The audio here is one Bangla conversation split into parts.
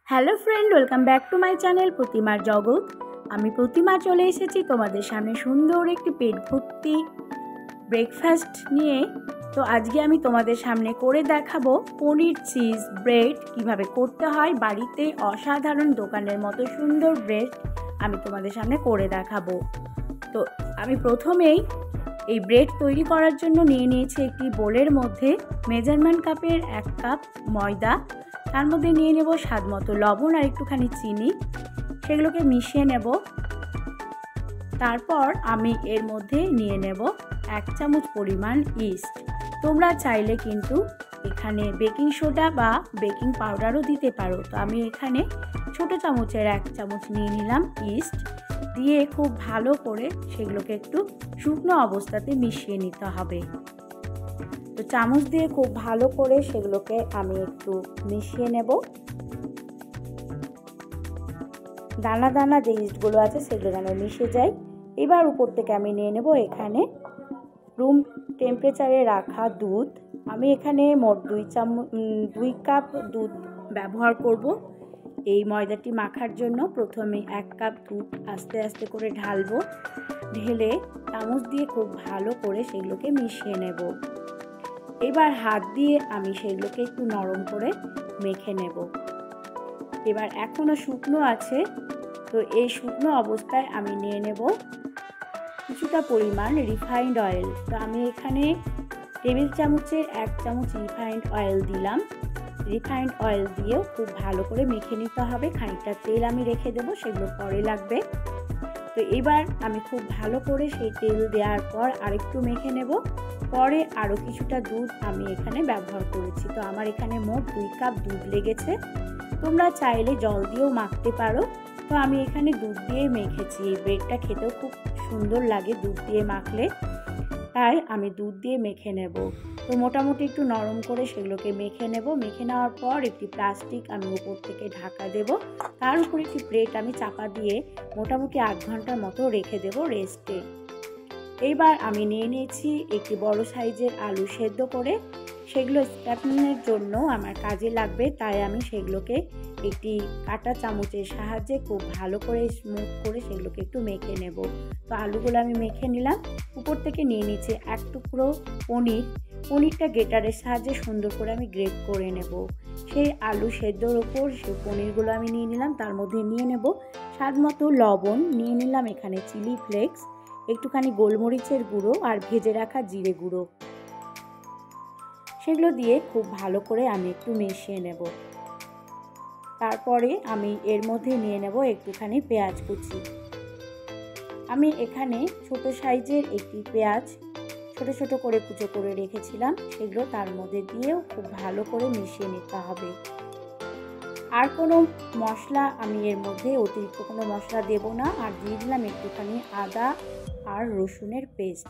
Hello friend, welcome back to my channel প্রতিমার জগৎ। আমি প্রতিমা চলে এসেছি তোমাদের সামনে সুন্দর একটি পেট ভর্তি ব্রেকফাস্ট নিয়ে। তো আজকে আমি তোমাদের সামনে করে দেখাবো পনির চিজ ব্রেড কিভাবে করতে হয় বাড়িতে। অসাধারণ দোকানের মতো সুন্দর ব্রেড আমি তোমাদের সামনে করে দেখাবো। তো আমি প্রথমেই এই ব্রেড তৈরি করার জন্য নিয়ে নিয়েছি একটি বোলের মধ্যে মেজারমেন্ট কাপের 1 কাপ ময়দা, তার মধ্যে নিয়ে নেব স্বাদ মতো লবণ আর একটুখানি চিনি, সেগুলোকে মিশিয়ে নেব। তারপর আমি এর মধ্যে নিয়ে নেব 1 চামচ পরিমাণ ইস্ট। তোমরা চাইলে কিন্তু এখানে বেকিং সোডা বা বেকিং পাউডারও দিতে পারো। তো আমি এখানে ছোট চামচের 1 চামচ নিয়ে নিলাম ইস্ট, দিয়ে খুব ভালো করে সেগুলোকে একটু শুকনো অবস্থাতে মিশিয়ে নিতে হবে। তো চামচ দিয়ে খুব ভালো করে সেগুলোকে আমি একটু মিশিয়ে নেব। দানা দানা যে ইস্টগুলো আছে সেগুলো যেন মিশে যায়। এবার উপর থেকে আমি নিয়ে নেব এখানে রুম টেম্পারেচারে রাখা দুধ। আমি এখানে মোট 2 কাপ দুধ ব্যবহার করব এই ময়দাটি মাখার জন্য। প্রথমে 1 কাপ দুধ আস্তে আস্তে করে ঢালবো, ঢেলে চামচ দিয়ে খুব ভালো করে সেগুলোকে মিশিয়ে নেব। এবার হাত দিয়ে আমি সেগুলোকে একটু নরম করে মেখে নেব। এবার এখনও শুকনো আছে, তো এই শুকনো অবস্থায় আমি নিয়ে নেব কিছুটা পরিমাণ রিফাইন্ড অয়েল। তো আমি এখানে টেবিল চামচের 1 চামচ রিফাইন্ড অয়েল দিলাম। রিফাইন্ড অয়েল দিয়েও খুব ভালো করে মেখে নিতে হবে। খানিকটা তেল আমি রেখে দেবো, সেগুলো পরে লাগবে। তো এবার আমি খুব ভালো করে সেই তেল দেওয়ার পর আরেকটু মেখে নেব। পরে আরও কিছুটা দুধ আমি এখানে ব্যবহার করেছি। তো আমার এখানে মোট 2 কাপ দুধ লেগেছে। তোমরা চাইলে জল দিয়েও মাখতে পারো। তো আমি এখানে দুধ দিয়ে মেখেছি। এই ব্রেডটা খেতেও খুব সুন্দর লাগে দুধ দিয়ে মাখলে, তাই আমি দুধ দিয়ে মেখে নেব। তো মোটামুটি একটু নরম করে সেগুলোকে মেখে নেব। মেখে নেওয়ার পর একটি প্লাস্টিক আমি উপর থেকে ঢাকা দেব। তার উপর একটি প্লেট আমি চাপা দিয়ে মোটামুটি 8 ঘন্টার মতো রেখে দেব রেস্টে। এইবার আমি নিয়ে নিয়েছি একটি বড় সাইজের আলু সেদ্ধ করে। সেগুলো স্ট্যাপিংয়ের জন্য আমার কাজে লাগবে, তাই আমি সেগুলোকে একটি কাঁটা চামচের সাহায্যে খুব ভালো করে স্মুথ করে সেগুলোকে একটু মেখে নেব। তো আলুগুলো আমি মেখে নিলাম। উপর থেকে নিয়ে নিচ্ছি 1 টুকরো পনিরটা গ্রেটারের সাহায্যে সুন্দর করে আমি গ্রেট করে নেব। সেই আলু সেদ্ধর ওপর সেই পনিরগুলো আমি নিয়ে নিলাম। তার মধ্যে নিয়ে নেব স্বাদ মতো লবণ, নিয়ে নিলাম এখানে চিলি ফ্লেক্স, একটুখানি গোলমরিচের গুঁড়ো আর ভেজে রাখা জিরে গুঁড়ো। সেগুলো দিয়ে খুব ভালো করে আমি একটু মিশিয়ে নেব। তারপরে আমি এর মধ্যে নিয়ে নেব একটুখানি পেঁয়াজ কুচি। আমি এখানে ছোট সাইজের একটি পেঁয়াজ ছোট ছোট করে কুচো করে রেখেছিলাম, সেগুলো তার মধ্যে দিয়েও খুব ভালো করে মিশিয়ে নিতে হবে। আর কোনো মশলা আমি এর মধ্যে অতিরিক্ত কোনো মশলা দেব না। আর দিয়ে দিলাম একটুখানি আদা আর রসুনের পেস্ট,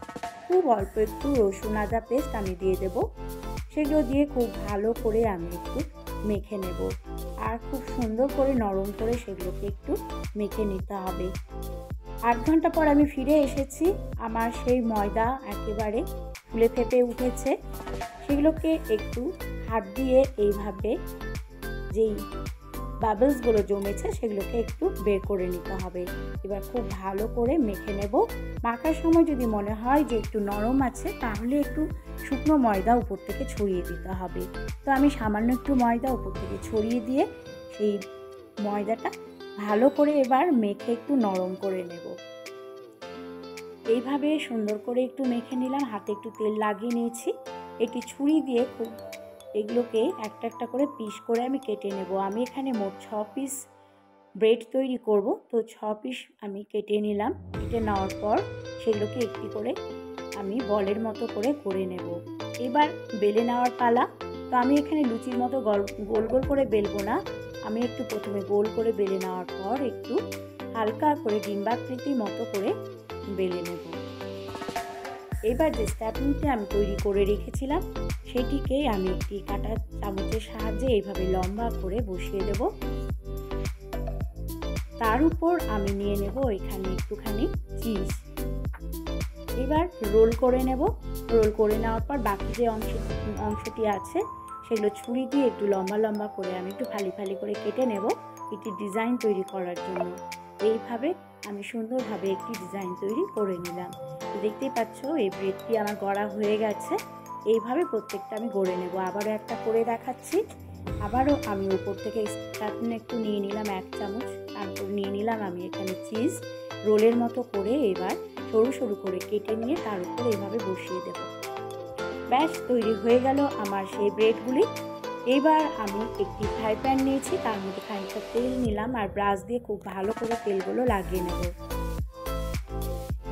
খুব অল্প একটু রসুন আদা পেস্ট আমি দিয়ে দেব। সেগুলো দিয়ে খুব ভালো করে আমি একটু মেখে নেব। আর খুব সুন্দর করে নরম করে সেগুলোকে একটু মেখে নিতে হবে। 8 ঘন্টা পর আমি ফিরে এসেছি। আমার সেই ময়দা একেবারে ফুলে ফেপে উঠেছে। সেগুলোকে একটু হাত দিয়ে এইভাবে যেই বাবলসগুলো জমেছে সেগুলোকে একটু বের করে নিতে হবে। এবার খুব ভালো করে মেখে নেব। মাখার সময় যদি মনে হয় যে একটু নরম আছে, তাহলে একটু শুকনো ময়দা উপর থেকে ছড়িয়ে দিতে হবে। তো আমি সামান্য একটু ময়দা উপর থেকে ছড়িয়ে দিয়ে সেই ময়দাটা ভালো করে এবার মেখে একটু নরম করে নেব। এইভাবে সুন্দর করে একটু মেখে নিলাম। হাতে একটু তেল লাগিয়ে নিয়েছি। একটি ছুরি দিয়ে খুব এগুলোকে একটা একটা করে পিস করে আমি কেটে নেব। আমি এখানে মোট 6 পিস ব্রেড তৈরি করব। তো 6 পিস আমি কেটে নিলাম। কেটে নেওয়ার পর সেগুলোকে একটি করে আমি বলের মতো করে নেব। এবার বেলে নেওয়ার পালা। তো আমি এখানে লুচির মতো গোল গোল করে বেলবো না। আমি একটু প্রথমে গোল করে বেলে নেওয়ার পর একটু হালকা করে ডিম্বাকৃতির মতো করে বেলে নেব। এবার যে স্ট্যাপিংটি আমি তৈরি করে রেখেছিলাম সেটিকে আমি একটি কাঁটা চামচের সাহায্যে এইভাবে লম্বা করে বসিয়ে দেব। তার উপর আমি নিয়ে নেব এখানে একটুখানি চিজ। এবার রোল করে নেব। রোল করে নেওয়ার পর বাকি যে অংশটি আছে সেগুলো ছুরি দিয়ে একটু লম্বা লম্বা করে আমি একটু ফালি ফালি করে কেটে নেব একটি ডিজাইন তৈরি করার জন্য। এইভাবে আমি সুন্দরভাবে একটি ডিজাইন তৈরি করে নিলাম। তো দেখতেই পাচ্ছ এই ব্রেডটি আমার গড়া হয়ে গেছে। এইভাবে প্রত্যেকটা আমি গড়ে নেব। আবারও একটা করে দেখাচ্ছি। আবারও আমি উপর থেকে স্প্যাটুলা একটু নিয়ে নিলাম 1 চামচ, তারপর নিয়ে নিলাম আমি এখানে চিজ রোলের মতো করে এবার সরু সরু করে কেটে নিয়ে তার উপর এইভাবে বসিয়ে দেব। ব্যাস তৈরি হয়ে গেল আমার সেই ব্রেডগুলি। এবার আমি একটি ফ্রাই প্যান নিয়েছি, তার মধ্যে খানিকটা তেল নিলাম আর ব্রাশ দিয়ে খুব ভালো করে তেলগুলো লাগিয়ে নেব।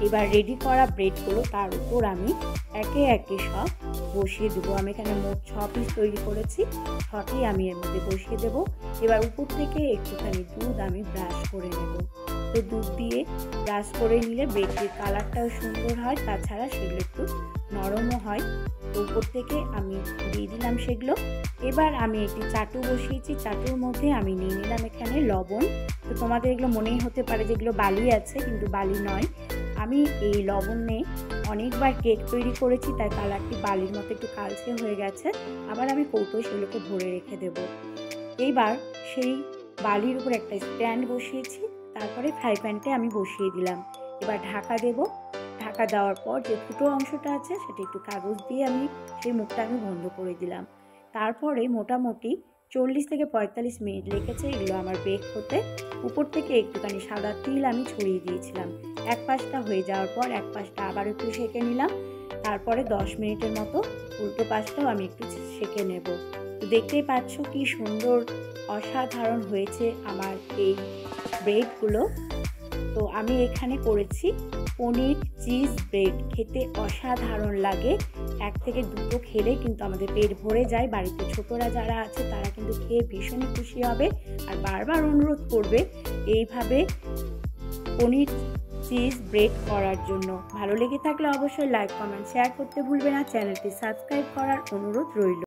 এবার রেডি করা ব্রেডগুলো তার উপর আমি একে একে সব বসিয়ে দেবো। আমি এখানে মোট 6 পিস তৈরি করেছি, 6টি আমি এর মধ্যে বসিয়ে দেব। এবার উপর থেকে একটুখানি দুধ আমি ব্রাশ করে নেব। তো দুধ দিয়ে ব্রাশ করে নিলে ব্রেডের কালারটাও সুন্দর হয়, তাছাড়া সেগুলো একটু নরমও হয়। তো উপর থেকে আমি দিয়ে দিলাম সেগুলো। এবার আমি একটি চাটু বসিয়েছি, চাটুর মধ্যে আমি নিয়ে নিলাম এখানে লবণ। তো তোমাদের এগুলো মনেই হতে পারে যেগুলো বালি আছে, কিন্তু বালি নয়। আমি এই লবণে অনেকবার কেক তৈরি করেছি, তাই কালারটি বালির মতো একটু কালচে হয়ে গেছে। আবার আমি কৌটোয় সেগুলোকে ভরে রেখে দেব। এইবার সেই বালির উপর একটা স্ট্যান্ড বসিয়েছি, তারপরে ফ্রাই প্যানটা আমি বসিয়ে দিলাম। এবার ঢাকা দেব। ঢাকা দেওয়ার পর যে ফুটো অংশটা আছে সেটা একটু কাগজ দিয়ে আমি সেই মুখটা আমি বন্ধ করে দিলাম। তারপরে মোটামুটি 40 থেকে 45 মিনিট লেগেছে এগুলো আমার বেক হতে। উপর থেকে একটুখানি সাদা তিল আমি ছড়িয়ে দিয়েছিলাম। এক পাশটা হয়ে যাওয়ার পর এক পাশটা আবার একটু সেঁকে নিলাম। তারপরে 10 মিনিটের মতো উল্টো পাশটাও আমি একটু সেঁকে নেব। তো দেখতেই পাচ্ছ কি সুন্দর অসাধারণ হয়েছে আমার এই ব্রেডগুলো। তো আমি এখানে করেছি পনির চিজ ব্রেড, খেতে অসাধারণ লাগে। 1 থেকে 2টো খেলে কিন্তু আমাদের পেট ভরে যায়। বাড়িতে ছোটরা যারা আছে তারা কিন্তু খেয়ে ভীষণই খুশি হবে আর বারবার অনুরোধ করবে এইভাবে পনির চিজ ব্রেড করার জন্য। ভালো লেগে থাকলে অবশ্যই লাইক কমেন্ট শেয়ার করতে ভুলবে না। চ্যানেলটি সাবস্ক্রাইব করার অনুরোধ রইল।